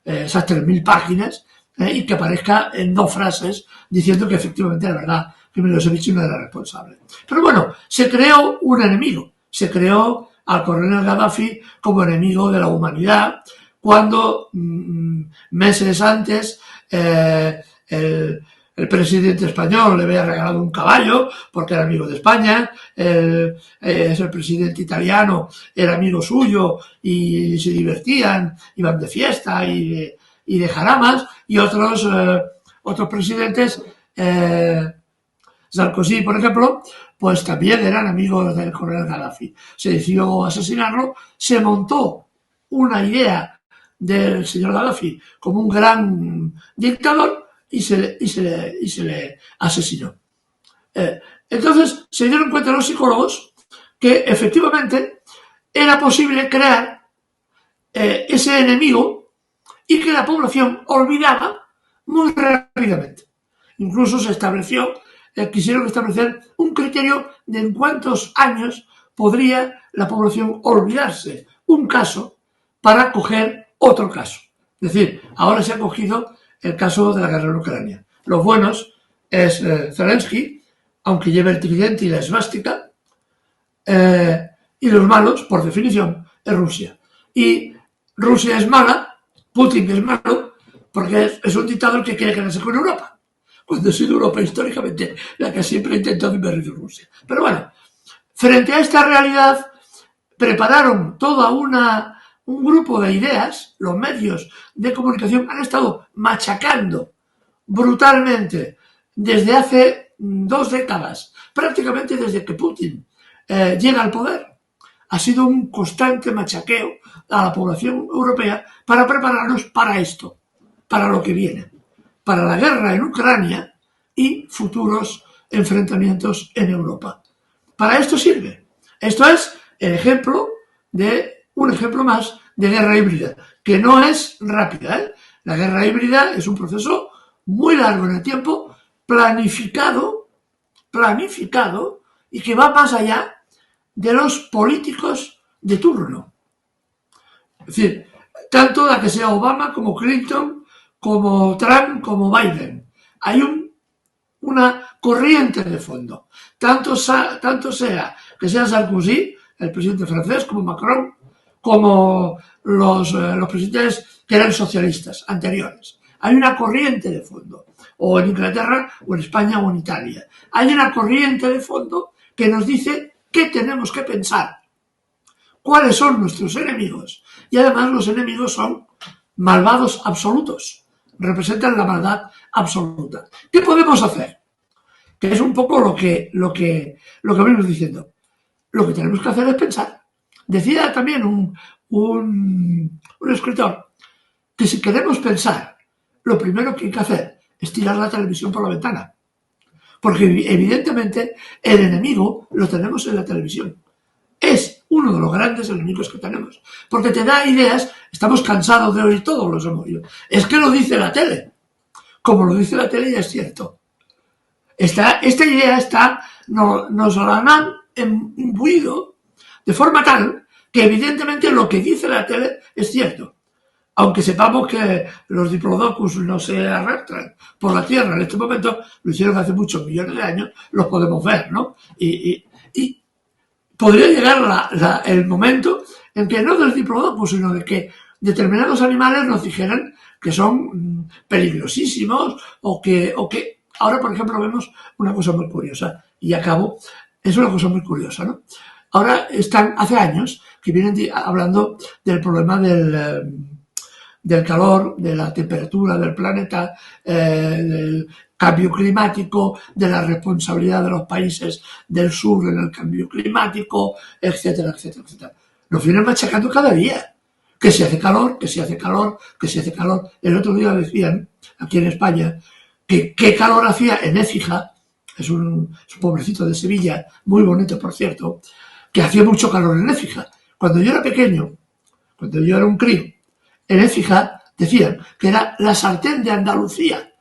esas 3.000 páginas, y que aparezca en 2 frases diciendo que efectivamente era verdad, que Milosevic no era responsable. Pero bueno, se creó un enemigo, se creó al coronel Gaddafi como enemigo de la humanidad, cuando meses antes el presidente español le había regalado un caballo porque era amigo de España, el presidente italiano era amigo suyo y se divertían, iban de fiesta y de jaramas, y otros presidentes, Sarkozy, por ejemplo, pues también eran amigos del coronel Gaddafi. Se decidió asesinarlo, se montó una idea del señor Gaddafi como un gran dictador, y se le asesinó. Entonces se dieron cuenta los psicólogos que efectivamente era posible crear ese enemigo y que la población olvidaba muy rápidamente. Incluso se estableció, quisieron establecer un criterio de en cuántos años podría la población olvidarse un caso para coger otro caso. Es decir, ahora se ha cogido el caso de la guerra en Ucrania. Los buenos es Zelensky, aunque lleve el tridente y la esvástica, y los malos, por definición, es Rusia. Y Rusia es mala, Putin es malo, porque es un dictador que quiere quedarse con Europa, cuando ha sido Europa históricamente la que siempre ha intentado invadir Rusia. Pero bueno, frente a esta realidad, prepararon toda un grupo de ideas, los medios de comunicación han estado machacando brutalmente desde hace 2 décadas, prácticamente desde que Putin llega al poder. Ha sido un constante machaqueo a la población europea para prepararnos para esto, para lo que viene, para la guerra en Ucrania y futuros enfrentamientos en Europa. Para esto sirve. Esto es un ejemplo más de guerra híbrida, que no es rápida, ¿eh? La guerra híbrida es un proceso muy largo en el tiempo, planificado y que va más allá de los políticos de turno. Es decir, tanto la que sea Obama como Clinton, como Trump, como Biden. Hay una corriente de fondo. Tanto sea que sea Sarkozy, el presidente francés, como Macron, como los presidentes que eran socialistas anteriores. Hay una corriente de fondo. O en Inglaterra, o en España, o en Italia. Hay una corriente de fondo que nos dice qué tenemos que pensar, cuáles son nuestros enemigos. Y además los enemigos son malvados absolutos. Representan la maldad absoluta. ¿Qué podemos hacer? Que es un poco lo que venimos diciendo. Lo que tenemos que hacer es pensar. Decía también un escritor que si queremos pensar, lo primero que hay que hacer es tirar la televisión por la ventana. Porque evidentemente el enemigo lo tenemos en la televisión. Es uno de los grandes enemigos que tenemos. Porque te da ideas, estamos cansados de oír todos los emojis. Es que lo dice la tele. Como lo dice la tele ya es cierto. Esta idea nos la han imbuido de forma tal que evidentemente lo que dice la tele es cierto. Aunque sepamos que los diplodocus no se arrastran por la Tierra en este momento, lo hicieron hace muchos millones de años, los podemos ver, ¿no? Y podría llegar el momento en que no del diplodocus, sino de que determinados animales nos dijeran que son peligrosísimos o que ahora, por ejemplo, vemos una cosa muy curiosa, y acabo, es una cosa muy curiosa, ¿no? Ahora hace años que vienen hablando del problema del calor, de la temperatura del planeta, del cambio climático, de la responsabilidad de los países del sur en el cambio climático, etcétera, etcétera, etcétera. Nos vienen machacando cada día. Que si hace calor, que si hace calor, que si hace calor. El otro día decían, aquí en España, que qué calor hacía en Écija, es un pueblecito de Sevilla, muy bonito por cierto, que hacía mucho calor en Écija. Cuando yo era pequeño, cuando yo era un crío, en Écija decían que era la sartén de Andalucía.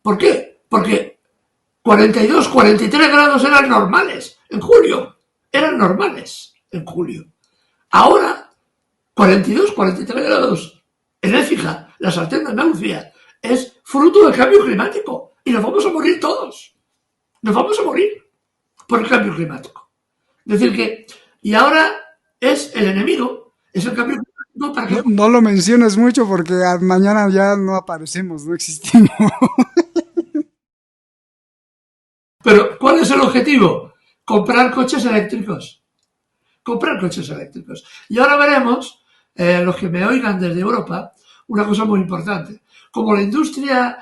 ¿Por qué? Porque 42, 43 grados eran normales en julio. Eran normales en julio. Ahora, 42, 43 grados en Écija, la sartén de Andalucía, es fruto del cambio climático. Y nos vamos a morir todos. Nos vamos a morir por el cambio climático. Es decir que, y ahora es el enemigo, es el cambio climático. No lo menciones mucho porque mañana ya no aparecemos, no existimos. Pero, ¿cuál es el objetivo? Comprar coches eléctricos. Comprar coches eléctricos. Y ahora veremos, los que me oigan desde Europa, una cosa muy importante. Como la industria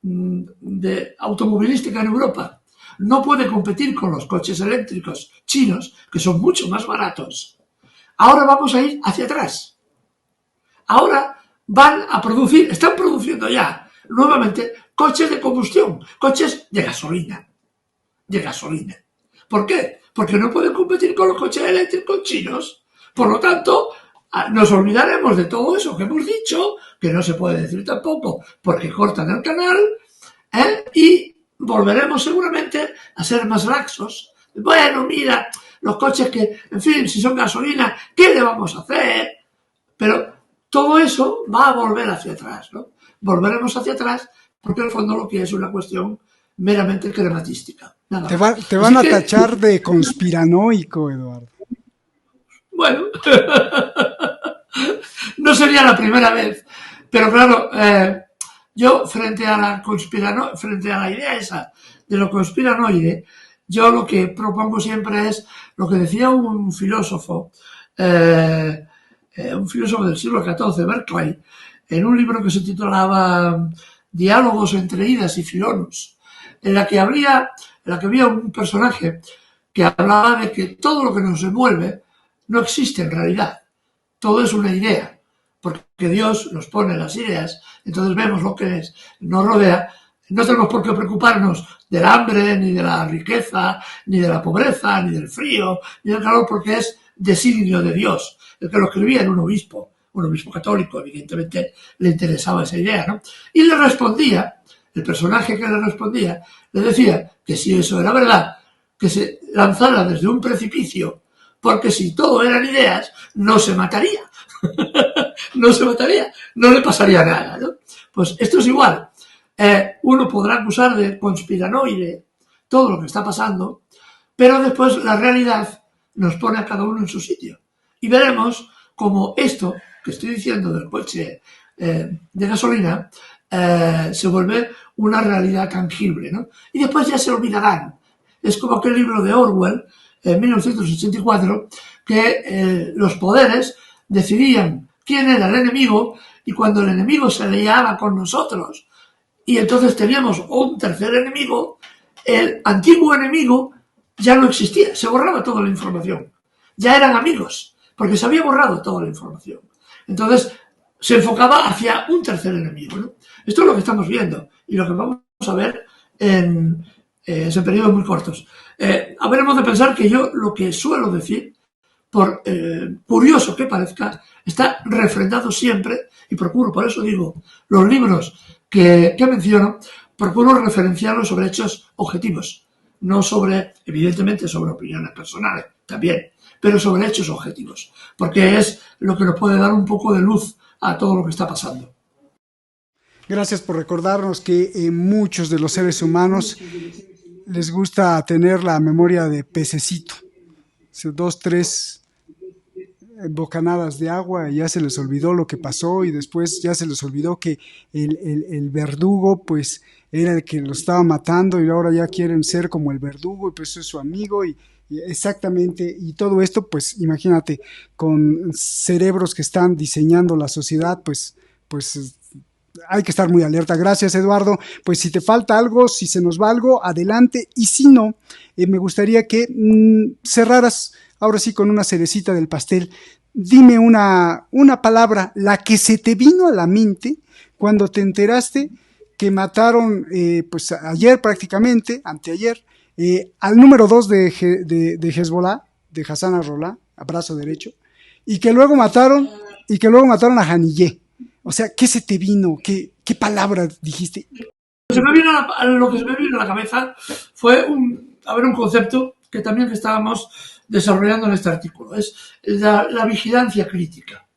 de automovilística en Europa no puede competir con los coches eléctricos chinos, que son mucho más baratos, ahora vamos a ir hacia atrás. Ahora están produciendo ya nuevamente coches de combustión, coches de gasolina. ¿Por qué? Porque no pueden competir con los coches eléctricos chinos. Por lo tanto, nos olvidaremos de todo eso que hemos dicho, que no se puede decir tampoco porque cortan el canal, y volveremos seguramente a ser más laxos. Bueno, mira, los coches que, en fin, si son gasolina, ¿qué le vamos a hacer? Pero todo eso va a volver hacia atrás, ¿no? Volveremos hacia atrás porque en el fondo lo que es una cuestión meramente crematística. Nada te van a tachar de conspiranoico, Eduardo. Bueno, no sería la primera vez, pero claro, yo frente a la idea esa de lo conspiranoide, yo lo que propongo siempre es lo que decía un filósofo del siglo XIV, Berkeley, en un libro que se titulaba Diálogos entre Idas y Filonos, en la que había un personaje que hablaba de que todo lo que nos envuelve no existe en realidad, todo es una idea, porque Dios nos pone las ideas, entonces vemos lo que nos rodea, no tenemos por qué preocuparnos del hambre, ni de la riqueza, ni de la pobreza, ni del frío, ni del calor, porque es designio de Dios. El que lo escribía era un obispo católico, evidentemente le interesaba esa idea, ¿no? Y le respondía, el personaje que le respondía, le decía que si eso era verdad, que se lanzara desde un precipicio, porque si todo eran ideas, no se mataría. No se mataría, no le pasaría nada, ¿no? Pues esto es igual. Uno podrá acusar de conspiranoide todo lo que está pasando, pero después la realidad nos pone a cada uno en su sitio. Y veremos cómo esto que estoy diciendo del coche de gasolina se vuelve una realidad tangible, ¿no? Y después ya se olvidarán. Es como aquel libro de Orwell, en 1984, que los poderes decidían quién era el enemigo y cuando el enemigo se aliaba con nosotros y entonces teníamos un tercer enemigo, el antiguo enemigo ya no existía, se borraba toda la información. Ya eran amigos, porque se había borrado toda la información. Entonces se enfocaba hacia un tercer enemigo, ¿no? Esto es lo que estamos viendo y lo que vamos a ver en periodos muy cortos. Habremos de pensar que yo lo que suelo decir, por curioso que parezca, está refrendado siempre y procuro, por eso digo, los libros que menciono, procuro referenciarlos sobre hechos objetivos, no sobre, evidentemente, sobre opiniones personales, también, pero sobre hechos objetivos, porque es lo que nos puede dar un poco de luz a todo lo que está pasando. Gracias por recordarnos que muchos de los seres humanos les gusta tener la memoria de pececito. 2, 3 bocanadas de agua y ya se les olvidó lo que pasó y después ya se les olvidó que el verdugo pues era el que lo estaba matando y ahora ya quieren ser como el verdugo y pues es su amigo y exactamente, y todo esto pues imagínate con cerebros que están diseñando la sociedad pues hay que estar muy alerta. Gracias, Eduardo. Pues si te falta algo, si se nos va algo, adelante. Y si no, me gustaría que cerraras ahora sí con una cerecita del pastel. Dime una palabra, la que se te vino a la mente cuando te enteraste que mataron, pues ayer prácticamente, anteayer, al número 2 de Hezbollah, de Hassan Nasrallah, a brazo derecho, y que luego mataron a Haniyeh. O sea, ¿qué se te vino? ¿Qué palabra dijiste? Lo que se me vino a la cabeza fue un concepto que también estábamos desarrollando en este artículo. Es la vigilancia crítica.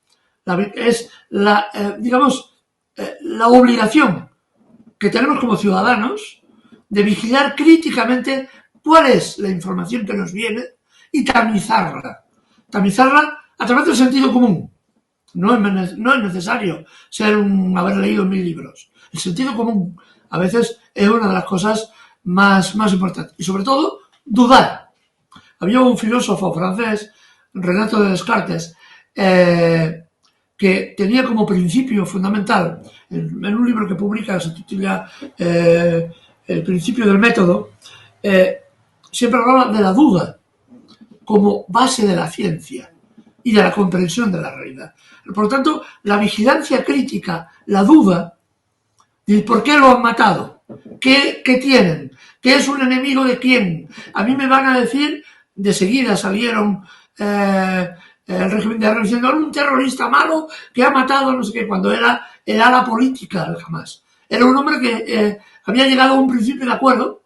Es la obligación que tenemos como ciudadanos de vigilar críticamente cuál es la información que nos viene y tamizarla. Tamizarla a través del sentido común. No es necesario haber leído 1000 libros. El sentido común a veces es una de las cosas más importantes. Y sobre todo, dudar. Había un filósofo francés, Renato de Descartes, que tenía como principio fundamental, en un libro que publica, se titula El principio del método, siempre hablaba de la duda como base de la ciencia y de la comprensión de la realidad. Por lo tanto, la vigilancia crítica, la duda, de por qué lo han matado, qué tienen, qué es un enemigo de quién. A mí me van a decir, de seguida salieron el régimen de Arab diciendo un terrorista malo que ha matado no sé qué, cuando era el ala política del Hamas. Era un hombre que había llegado a un principio de acuerdo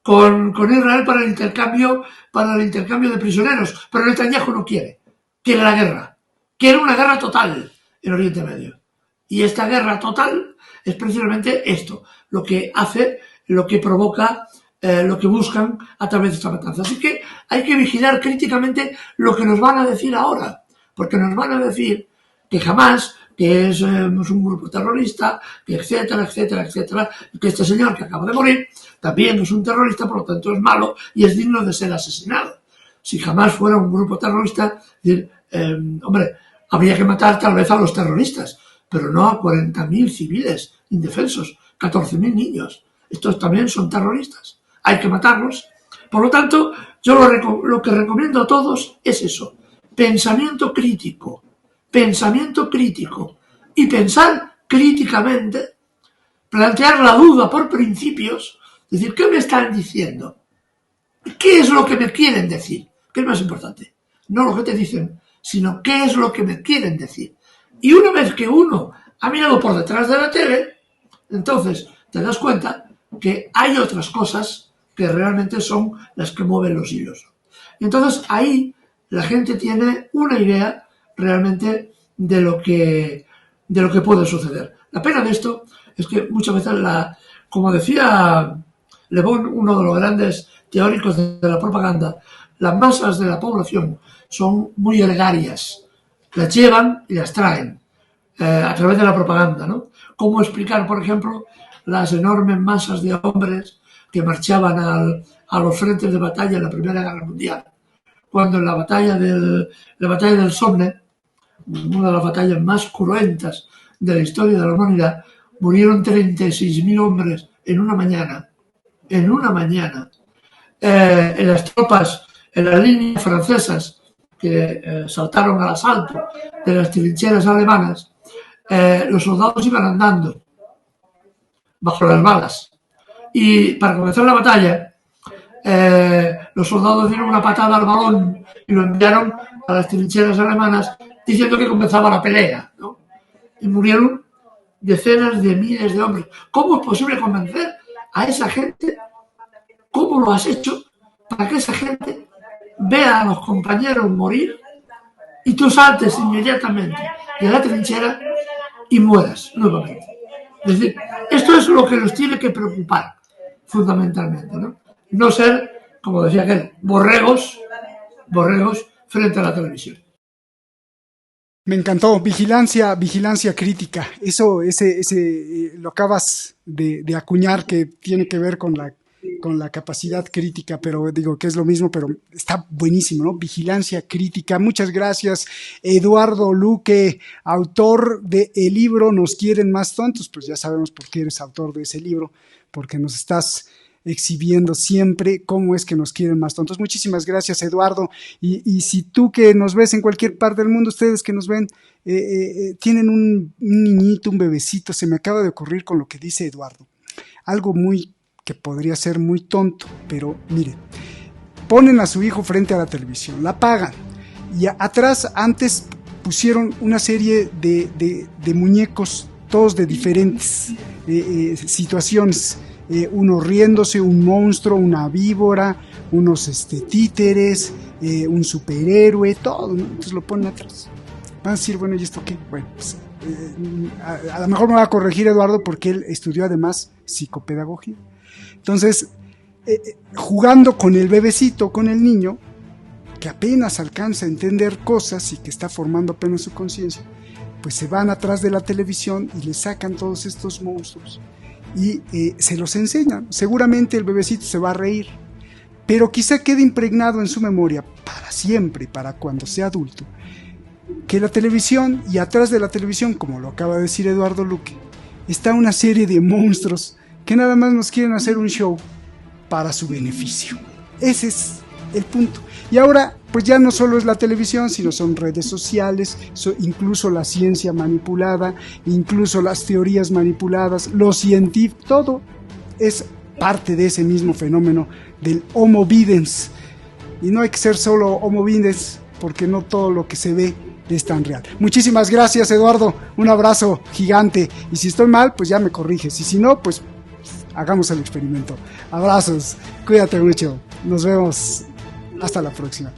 con Israel para el intercambio de prisioneros, pero Netanyahu no quiere la guerra, quiere una guerra total en Oriente Medio. Y esta guerra total es precisamente esto, lo que hace, lo que provoca, lo que buscan a través de esta matanza. Así que hay que vigilar críticamente lo que nos van a decir ahora, porque nos van a decir que Hamas, que es un grupo terrorista, que etcétera, que este señor que acaba de morir también es un terrorista, por lo tanto es malo y es digno de ser asesinado. Si Hamas fuera un grupo terrorista, hombre, habría que matar tal vez a los terroristas, pero no a 40.000 civiles indefensos, 14.000 niños. Estos también son terroristas. Hay que matarlos. Por lo tanto, yo lo que recomiendo a todos es eso. Pensamiento crítico y pensar críticamente, plantear la duda por principios, decir, ¿qué me están diciendo? ¿Qué es lo que me quieren decir? ¿Qué es más importante? No lo que te dicen, sino qué es lo que me quieren decir. Y una vez que uno ha mirado por detrás de la tele, entonces te das cuenta que hay otras cosas que realmente son las que mueven los hilos. Y entonces ahí la gente tiene una idea realmente de lo que puede suceder. La pena de esto es que muchas veces, como decía Le Bon, uno de los grandes teóricos de la propaganda, las masas de la población son muy gregarias, las llevan y las traen a través de la propaganda, ¿no? ¿Cómo explicar, por ejemplo, las enormes masas de hombres que marchaban a los frentes de batalla en la Primera Guerra Mundial? Cuando en la batalla del Somme, una de las batallas más cruentas de la historia de la humanidad, murieron 36.000 hombres en una mañana. En las tropas, en las líneas francesas que saltaron al asalto de las trincheras alemanas, los soldados iban andando bajo las balas. Y para comenzar la batalla, los soldados dieron una patada al balón y lo enviaron a las trincheras alemanas diciendo que comenzaba la pelea, ¿no? Y murieron decenas de miles de hombres. ¿Cómo es posible convencer a esa gente? ¿Cómo lo has hecho para que esa gente vea a los compañeros morir y tú saltes inmediatamente de la trinchera y mueras nuevamente? Es decir, esto es lo que nos tiene que preocupar fundamentalmente, ¿no? No ser, como decía aquel, borregos frente a la televisión. Me encantó, vigilancia crítica. Eso, lo acabas de acuñar, que tiene que ver con la capacidad crítica, pero digo que es lo mismo, pero está buenísimo, ¿no? Vigilancia crítica. Muchas gracias, Eduardo Luque, autor del libro Nos quieren más tontos. Pues ya sabemos por qué eres autor de ese libro, porque nos estás exhibiendo siempre cómo es que nos quieren más tontos. Muchísimas gracias, Eduardo. Y si tú que nos ves en cualquier parte del mundo, ustedes que nos ven, tienen un niñito, un bebecito, se me acaba de ocurrir con lo que dice Eduardo. Algo que podría ser muy tonto, pero miren, ponen a su hijo frente a la televisión, la apagan, y atrás antes pusieron una serie de muñecos, todos de diferentes situaciones, uno riéndose, un monstruo, una víbora, unos títeres, un superhéroe, todo, ¿no? Entonces lo ponen atrás. Van a decir, bueno, ¿y esto qué? Bueno, pues, a lo mejor me va a corregir Eduardo porque él estudió además psicopedagogía. Entonces, jugando con el bebecito, con el niño, que apenas alcanza a entender cosas y que está formando apenas su conciencia, pues se van atrás de la televisión y le sacan todos estos monstruos y se los enseñan. Seguramente el bebecito se va a reír, pero quizá quede impregnado en su memoria para siempre, para cuando sea adulto, que la televisión, y atrás de la televisión, como lo acaba de decir Eduardo Luque, está una serie de monstruos que nada más nos quieren hacer un show para su beneficio. Ese es el punto. Y ahora, pues ya no solo es la televisión, sino son redes sociales, incluso la ciencia manipulada, incluso las teorías manipuladas, los científicos, todo es parte de ese mismo fenómeno del homo videns. Y no hay que ser solo homo videns, porque no todo lo que se ve es tan real. Muchísimas gracias, Eduardo, un abrazo gigante, y si estoy mal, pues ya me corriges, y si no, pues hagamos el experimento. Abrazos, cuídate mucho, nos vemos, hasta la próxima.